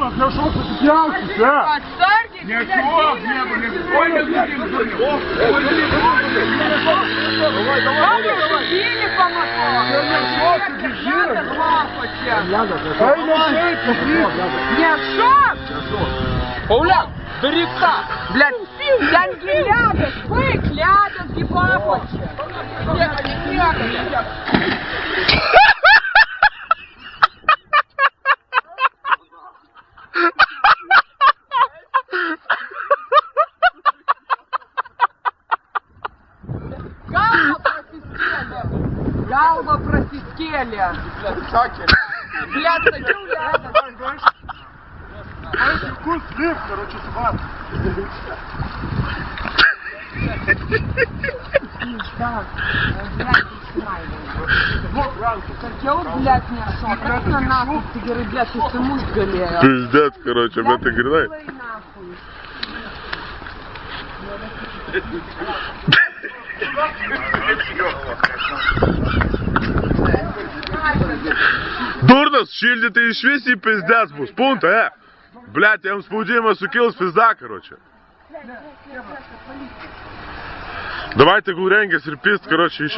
Дурно, для шо ты пьянки, а? Отстарьтесь, Не блядь, чё, сильно не, Бабушку били по мотору. Надо лапать. Не шо? Пауляк, бери так! Блядь, янки ляпят, бык ляпят, ебапочек. Не ляпят. Галва просискели. Блядь, таким ляпят. Вкус слив, короче, сват. Хотел, блядь, не шо. Как на нахуй, ты говоришь, блядь, ты муж галея. Пиздец, короче, об этой гряной. Дурно, шильдите и швеси пиздец, бус, пункт, Блядь, я вам спудимо сукилась пизда, короче. Давайте гуреньга, серпист, короче, еще.